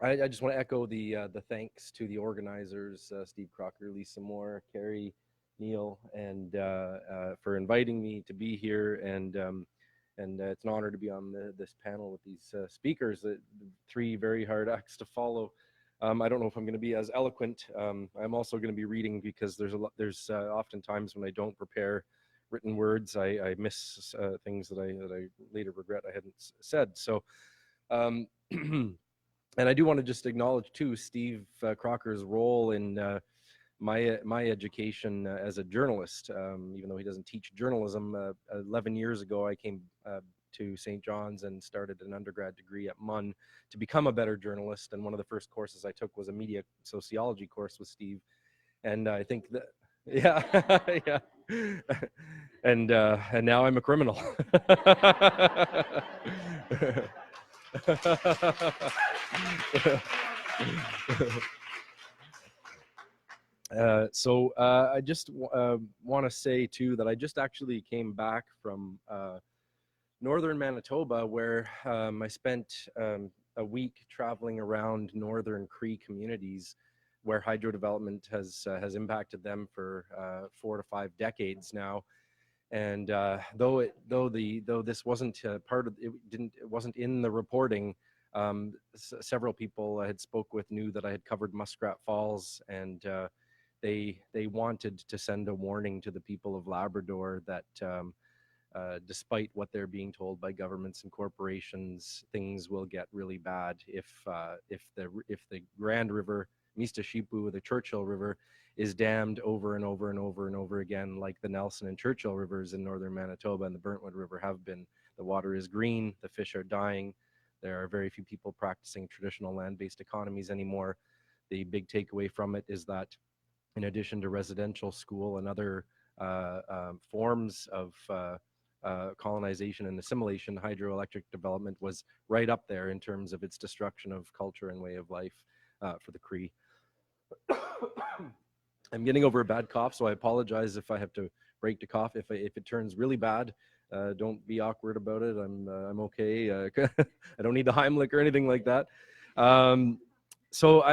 I just want to echo the thanks to the organizers, Steve Crocker, Lisa Moore, Carrie, Neil, and for inviting me to be here. And it's an honor to be on this panel with these speakers. Three very hard acts to follow. I don't know if I'm going to be as eloquent. I'm also going to be reading because there's often times when I don't prepare written words, I miss things that I later regret I hadn't said. So. Um, And I do want to just acknowledge too Steve Crocker's role in my education as a journalist. Even though he doesn't teach journalism, 11 years ago I came to St. John's and started an undergrad degree at MUN to become a better journalist. And one of the first courses I took was a media sociology course with Steve. And I think that, yeah, yeah. And now I'm a criminal. So I just want to say too that I just actually came back from northern Manitoba, where I spent a week traveling around northern Cree communities, where hydro development has impacted them for 4 to 5 decades now. And though this wasn't part of it wasn't in the reporting. Several people I had spoke with knew that I had covered Muskrat Falls, and they wanted to send a warning to the people of Labrador that despite what they're being told by governments and corporations, things will get really bad if the Grand River, Mistashipu, the Churchill River, is dammed over and over and over and over again, like the Nelson and Churchill rivers in northern Manitoba and the Burntwood River have been. The water is green, the fish are dying. There are very few people practicing traditional land-based economies anymore. The big takeaway from it is that in addition to residential school and other forms of colonization and assimilation, hydroelectric development was right up there in terms of its destruction of culture and way of life for the Cree. I'm getting over a bad cough, so I apologize if I have to break the cough. If it turns really bad, don't be awkward about it. I'm okay. I don't need the Heimlich or anything like that. So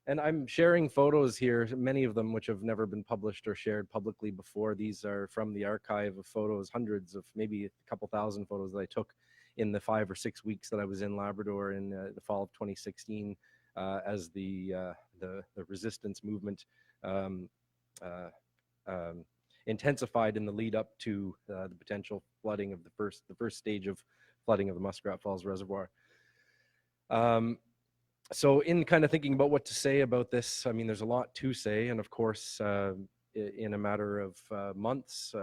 and I'm sharing photos here, many of them which have never been published or shared publicly before. These are from the archive of photos, hundreds of, maybe a couple thousand photos that I took in the 5 or 6 weeks that I was in Labrador in the fall of 2016 as the resistance movement intensified in the lead up to the potential flooding of the first stage of flooding of the Muskrat Falls Reservoir. So in kind of thinking about what to say about this, I mean, there's a lot to say. And of course, in a matter of months,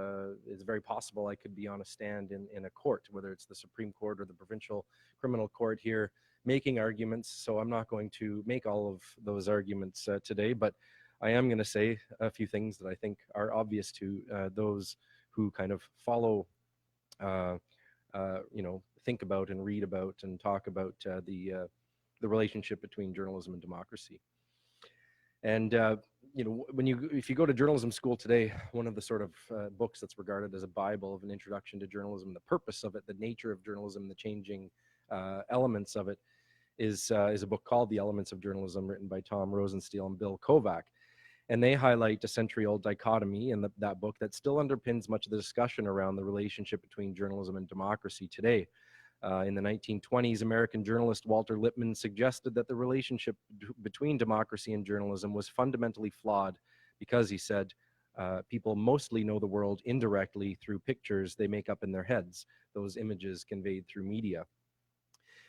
it's very possible I could be on a stand in a court, whether it's the Supreme Court or the provincial criminal court here, making arguments. So I'm not going to make all of those arguments today, but I am going to say a few things that I think are obvious to those who kind of follow, think about and read about and talk about the relationship between journalism and democracy. And if you go to journalism school today, one of the sort of books that's regarded as a Bible of an introduction to journalism, the purpose of it, the nature of journalism, the changing elements of it, is a book called The Elements of Journalism, written by Tom Rosenstiel and Bill Kovac. And they highlight a century-old dichotomy in that book that still underpins much of the discussion around the relationship between journalism and democracy today. In the 1920s, American journalist Walter Lippmann suggested that the relationship between democracy and journalism was fundamentally flawed because, he said, people mostly know the world indirectly through pictures they make up in their heads, those images conveyed through media.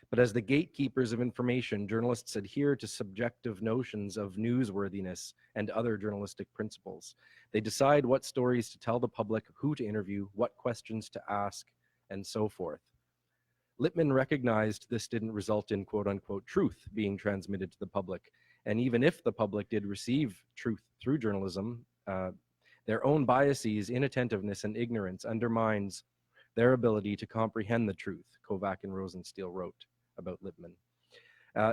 But as the gatekeepers of information, journalists adhere to subjective notions of newsworthiness and other journalistic principles. They decide what stories to tell the public, who to interview, what questions to ask, and so forth. Lippmann recognized this didn't result in quote-unquote truth being transmitted to the public. And even if the public did receive truth through journalism, their own biases, inattentiveness, and ignorance undermines their ability to comprehend the truth, Kovac and Rosenstiel wrote about Lippmann.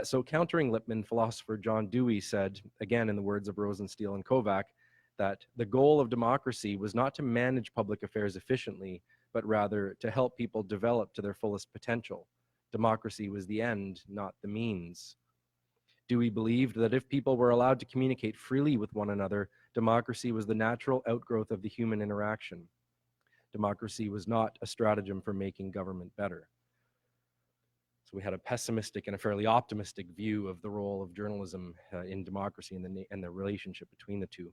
So countering Lippmann, philosopher John Dewey said, again in the words of Rosenstiel and Kovac, that the goal of democracy was not to manage public affairs efficiently, but rather to help people develop to their fullest potential. Democracy was the end, not the means. Dewey believed that if people were allowed to communicate freely with one another, democracy was the natural outgrowth of the human interaction. Democracy was not a stratagem for making government better. So we had a pessimistic and a fairly optimistic view of the role of journalism in democracy and the relationship between the two.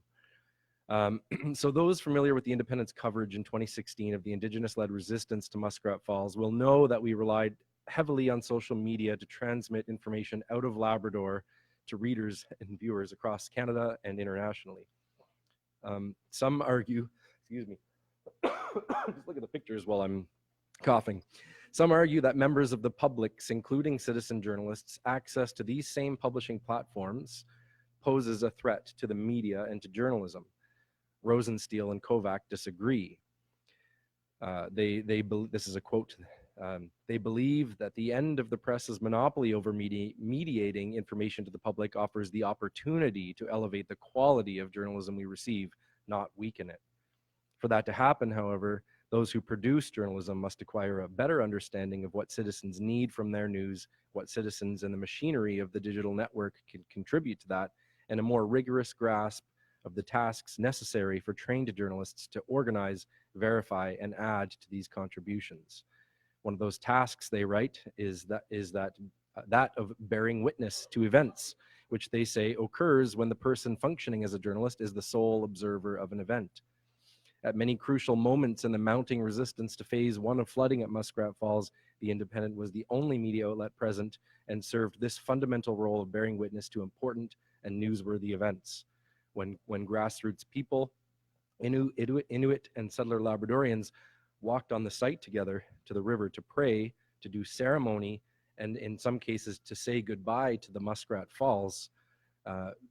So those familiar with the Independent's coverage in 2016 of the Indigenous-led resistance to Muskrat Falls will know that we relied heavily on social media to transmit information out of Labrador to readers and viewers across Canada and internationally. Some argue, excuse me, just look at the pictures while I'm coughing. Some argue that members of the public, including citizen journalists, access to these same publishing platforms poses a threat to the media and to journalism. Rosenstiel and Kovac disagree. This is a quote. They believe that the end of the press's monopoly over mediating information to the public offers the opportunity to elevate the quality of journalism we receive, not weaken it. For that to happen, however, those who produce journalism must acquire a better understanding of what citizens need from their news, what citizens and the machinery of the digital network can contribute to that, and a more rigorous grasp of the tasks necessary for trained journalists to organize, verify, and add to these contributions. One of those tasks, they write, is that of bearing witness to events, which they say occurs when the person functioning as a journalist is the sole observer of an event. At many crucial moments in the mounting resistance to phase 1 of flooding at Muskrat Falls, the Independent was the only media outlet present and served this fundamental role of bearing witness to important and newsworthy events. When grassroots people, Inuit and settler Labradorians, walked on the site together to the river to pray, to do ceremony, and in some cases to say goodbye to the Muskrat Falls,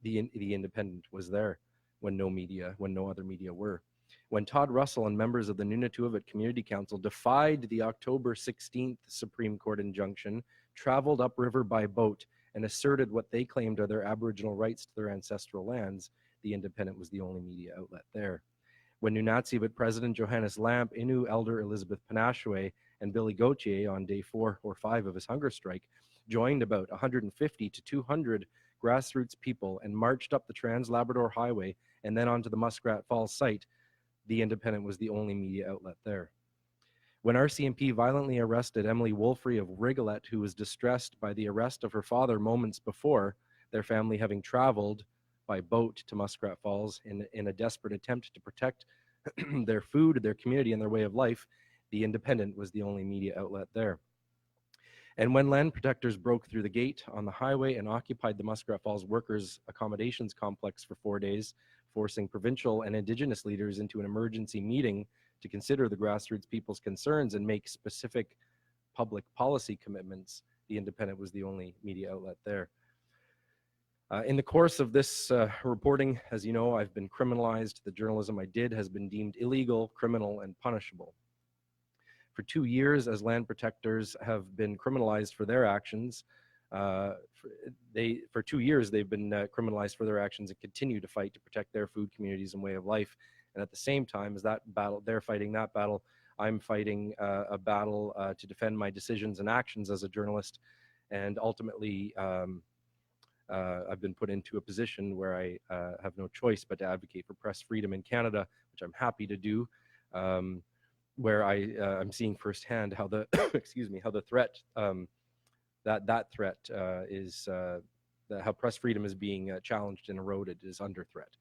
the Independent was there when no other media were. When Todd Russell and members of the Nunatuavut Community Council defied the October 16th Supreme Court injunction, traveled upriver by boat, and asserted what they claimed are their Aboriginal rights to their ancestral lands, the Independent was the only media outlet there. When Nunatsiavut President Johannes Lamp, Innu Elder Elizabeth Panashwe, and Billy Gauthier on day 4 or 5 of his hunger strike joined about 150 to 200 grassroots people and marched up the Trans-Labrador Highway and then onto the Muskrat Falls site, the Independent was the only media outlet there. When RCMP violently arrested Emily Wolfrey of Rigolet, who was distressed by the arrest of her father moments before, their family having traveled by boat to Muskrat Falls in a desperate attempt to protect their food, their community, and their way of life, the Independent was the only media outlet there. And when land protectors broke through the gate on the highway and occupied the Muskrat Falls Workers' Accommodations Complex for 4 days, forcing provincial and Indigenous leaders into an emergency meeting to consider the grassroots people's concerns and make specific public policy commitments, the Independent was the only media outlet there. In the course of this reporting, as you know, I've been criminalized. The journalism I did has been deemed illegal, criminal, and punishable. For 2 years, as land protectors have been criminalized for their actions, for 2 years they've been criminalized for their actions and continue to fight to protect their food communities and way of life. And at the same time as that battle, they're fighting that battle, I'm fighting a battle to defend my decisions and actions as a journalist. And ultimately, I've been put into a position where I have no choice but to advocate for press freedom in Canada, which I'm happy to do, where I'm seeing firsthand how the how the threat that threat is how press freedom is being challenged and eroded, is under threat.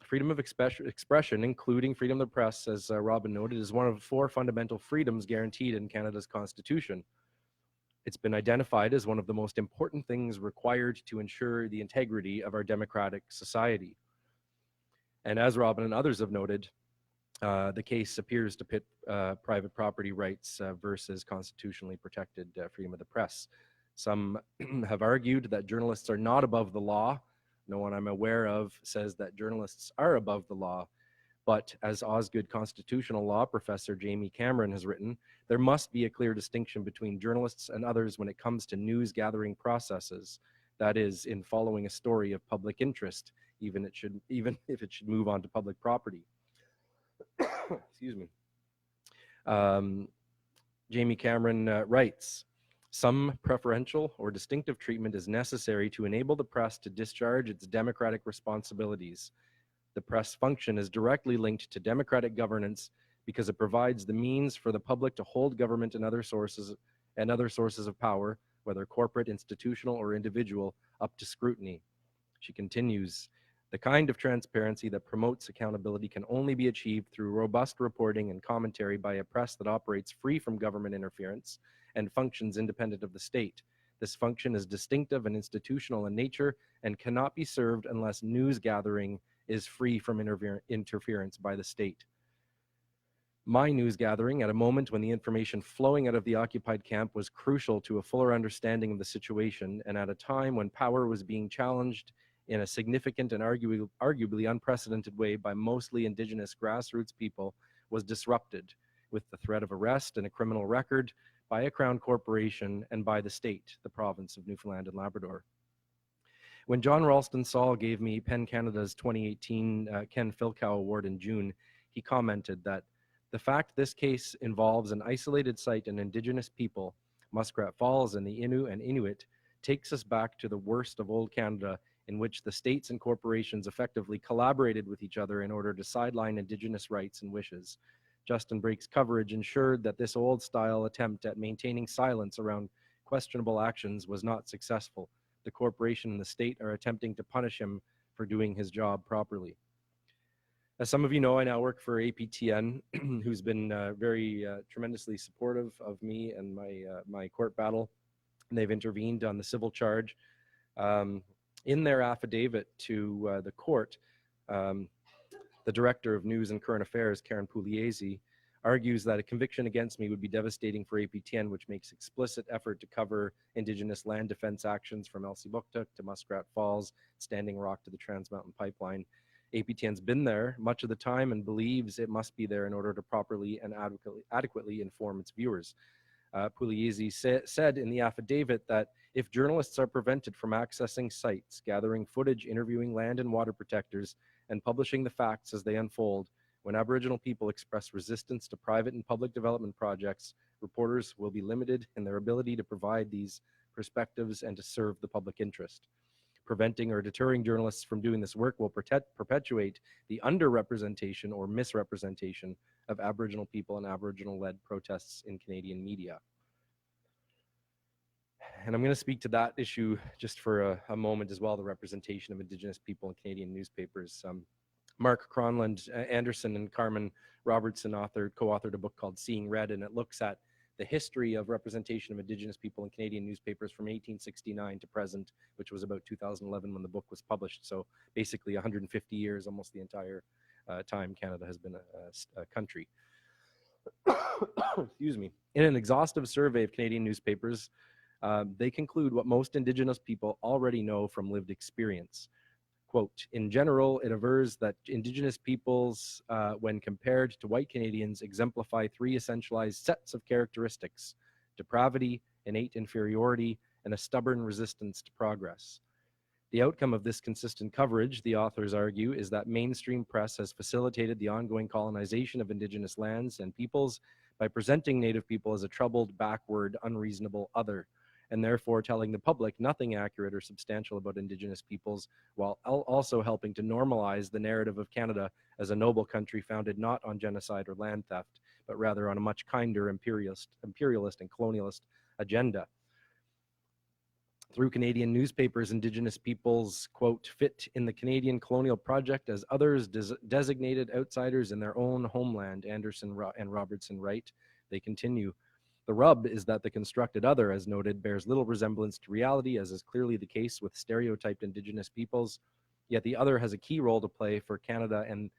Freedom of expression, including freedom of the press, as Robin noted, is one of 4 fundamental freedoms guaranteed in Canada's Constitution. It's been identified as one of the most important things required to ensure the integrity of our democratic society. And as Robin and others have noted, the case appears to pit private property rights versus constitutionally protected freedom of the press. Some have argued that journalists are not above the law. No one I'm aware of says that journalists are above the law. But as Osgoode constitutional law professor Jamie Cameron has written, there must be a clear distinction between journalists and others when it comes to news gathering processes. That is, in following a story of public interest, even if it should move on to public property. Excuse me. Jamie Cameron writes, some preferential or distinctive treatment is necessary to enable the press to discharge its democratic responsibilities. The press function is directly linked to democratic governance because it provides the means for the public to hold government and other sources of power, whether corporate, institutional, or individual, up to scrutiny. She continues, the kind of transparency that promotes accountability can only be achieved through robust reporting and commentary by a press that operates free from government interference and functions independent of the state. This function is distinctive and institutional in nature and cannot be served unless news gathering is free from interference by the state. My news gathering, at a moment when the information flowing out of the occupied camp was crucial to a fuller understanding of the situation, and at a time when power was being challenged in a significant and arguably unprecedented way by mostly Indigenous grassroots people, was disrupted with the threat of arrest and a criminal record by a Crown corporation and by the state, the province of Newfoundland and Labrador. When John Ralston Saul gave me PEN Canada's 2018 Ken Philcow Award in June, he commented that the fact this case involves an isolated site and Indigenous people, Muskrat Falls and the Innu and Inuit, takes us back to the worst of old Canada, in which the states and corporations effectively collaborated with each other in order to sideline Indigenous rights and wishes. Justin Brake's coverage ensured that this old-style attempt at maintaining silence around questionable actions was not successful. The corporation and the state are attempting to punish him for doing his job properly. As some of you know, I now work for APTN, who's been very tremendously supportive of me and my court battle. And they've intervened on the civil charge. In their affidavit to the court, the Director of News and Current Affairs, Karen Pugliese, argues that a conviction against me would be devastating for APTN, which makes explicit effort to cover Indigenous land defense actions from Elsipogtog to Muskrat Falls, Standing Rock to the Trans Mountain Pipeline. APTN's been there much of the time and believes it must be there in order to properly and adequately inform its viewers. Pugliese said in the affidavit that if journalists are prevented from accessing sites, gathering footage, interviewing land and water protectors, and publishing the facts as they unfold, when Aboriginal people express resistance to private and public development projects, reporters will be limited in their ability to provide these perspectives and to serve the public interest. Preventing or deterring journalists from doing this work will perpetuate the underrepresentation or misrepresentation of Aboriginal people and Aboriginal-led protests in Canadian media. And I'm going to speak to that issue just for a moment as well, the representation of Indigenous people in Canadian newspapers. Mark Cronland Anderson and Carmen Robertson co-authored a book called Seeing Red, and it looks at the history of representation of Indigenous people in Canadian newspapers from 1869 to present, which was about 2011 when the book was published. So basically 150 years, almost the entire time Canada has been a country. Excuse me. In an exhaustive survey of Canadian newspapers, they conclude what most Indigenous people already know from lived experience. Quote, in general, it avers that Indigenous peoples, when compared to white Canadians, exemplify three essentialized sets of characteristics: depravity, innate inferiority, and a stubborn resistance to progress. The outcome of this consistent coverage, the authors argue, is that mainstream press has facilitated the ongoing colonization of Indigenous lands and peoples by presenting Native people as a troubled, backward, unreasonable other, and therefore telling the public nothing accurate or substantial about Indigenous peoples, while also helping to normalize the narrative of Canada as a noble country founded not on genocide or land theft, but rather on a much kinder imperialist and colonialist agenda. Through Canadian newspapers, Indigenous peoples, quote, fit in the Canadian colonial project as others designated outsiders in their own homeland, Anderson and Robertson write. They continue, the rub is that the constructed other, as noted, bears little resemblance to reality, as is clearly the case with stereotyped Indigenous peoples. Yet the other has a key role to play for Canada and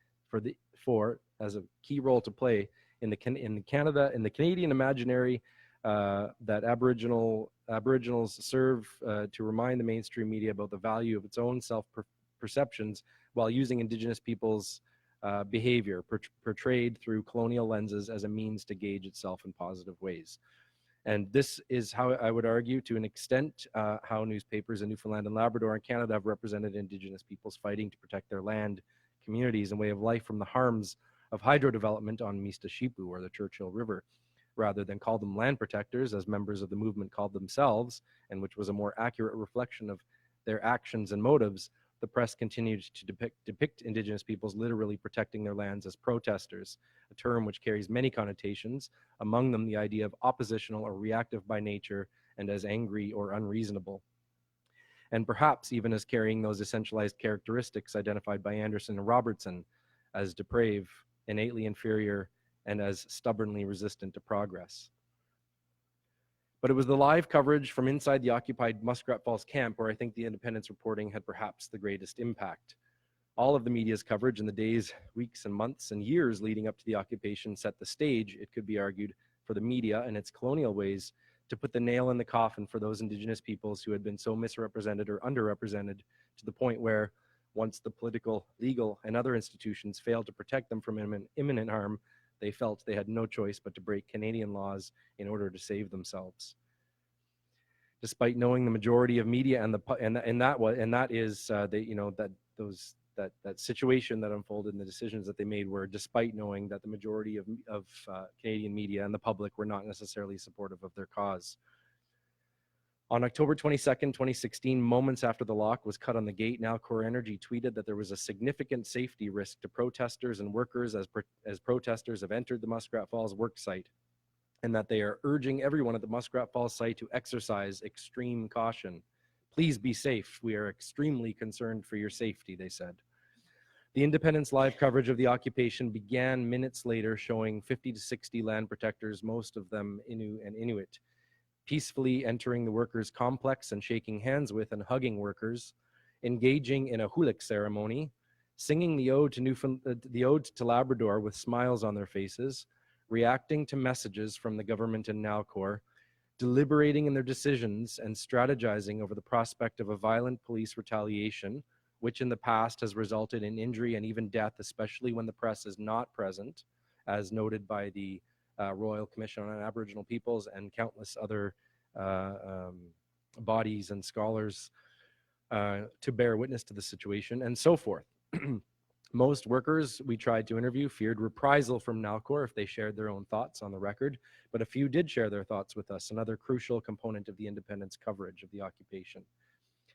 as a key role to play in the Canadian imaginary that Aboriginals serve to remind the mainstream media about the value of its own self-perceptions while using Indigenous peoples' behavior portrayed through colonial lenses as a means to gauge itself in positive ways. And this is how I would argue, to an extent, how newspapers in Newfoundland and Labrador and Canada have represented Indigenous peoples fighting to protect their land, communities, and way of life from the harms of hydro development on Mistissippi or the Churchill River. rather than call them land protectors, as members of the movement called themselves, and which was a more accurate reflection of their actions and motives, the press continued to depict Indigenous peoples literally protecting their lands as protesters, a term which carries many connotations, among them the idea of oppositional or reactive by nature and as angry or unreasonable. And perhaps even as carrying those essentialized characteristics identified by Anderson and Robertson as depraved, innately inferior, and as stubbornly resistant to progress. But it was the live coverage from inside the occupied Muskrat Falls camp where I think the Independent's reporting had perhaps the greatest impact. All of the media's coverage in the days, weeks, and months and years leading up to the occupation set the stage, it could be argued, for the media and its colonial ways to put the nail in the coffin for those Indigenous peoples who had been so misrepresented or underrepresented to the point where, once the political, legal, and other institutions failed to protect them from imminent harm, they felt they had no choice but to break Canadian laws in order to save themselves. Despite knowing the majority of media that situation that unfolded and the decisions that they made were despite knowing that the majority of Canadian media and the public were not necessarily supportive of their cause. On October 22nd, 2016, moments after the lock was cut on the gate, Nalcor Energy tweeted that there was a significant safety risk to protesters and workers as protesters have entered the Muskrat Falls work site, and that they are urging everyone at the Muskrat Falls site to exercise extreme caution. Please be safe. We are extremely concerned for your safety, they said. The Independent's live coverage of the occupation began minutes later, showing 50 to 60 land protectors, most of them Innu and Inuit, peacefully entering the workers' complex and shaking hands with and hugging workers, engaging in a Hewlett ceremony, singing the ode to Labrador with smiles on their faces, reacting to messages from the government and Nalcor, deliberating in their decisions and strategizing over the prospect of a violent police retaliation, which in the past has resulted in injury and even death, especially when the press is not present, as noted by the Royal Commission on Aboriginal Peoples and countless other bodies and scholars to bear witness to the situation, and so forth. Most workers we tried to interview feared reprisal from Nalcor if they shared their own thoughts on the record, but a few did share their thoughts with us, another crucial component of the Independent's coverage of the occupation.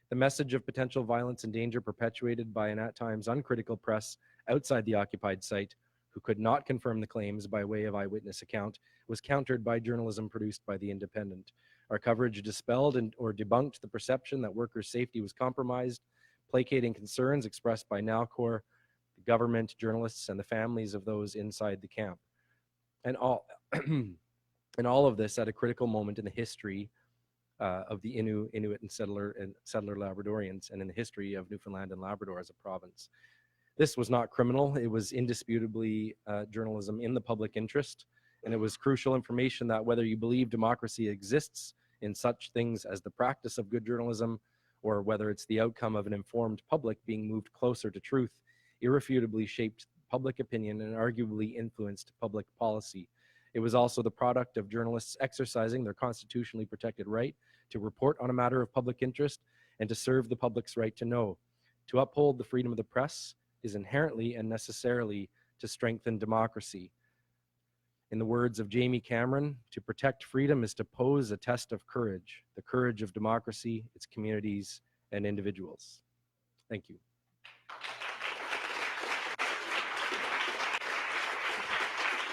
The message of potential violence and danger perpetuated by an at times uncritical press outside the occupied site, who could not confirm the claims by way of eyewitness account, was countered by journalism produced by the Independent. Our coverage dispelled or debunked the perception that workers' safety was compromised, placating concerns expressed by Nalcor, the government, journalists, and the families of those inside the camp. And all of this at a critical moment in the history of the Inuit and settler Labradorians, and in the history of Newfoundland and Labrador as a province. This was not criminal. It was indisputably journalism in the public interest, and it was crucial information that whether you believe democracy exists in such things as the practice of good journalism, or whether it's the outcome of an informed public being moved closer to truth, irrefutably shaped public opinion and arguably influenced public policy. It was also the product of journalists exercising their constitutionally protected right to report on a matter of public interest and to serve the public's right to know. To uphold the freedom of the press is inherently and necessarily to strengthen democracy. In the words of Jamie Cameron, to protect freedom is to pose a test of courage, the courage of democracy, its communities, and individuals. Thank you.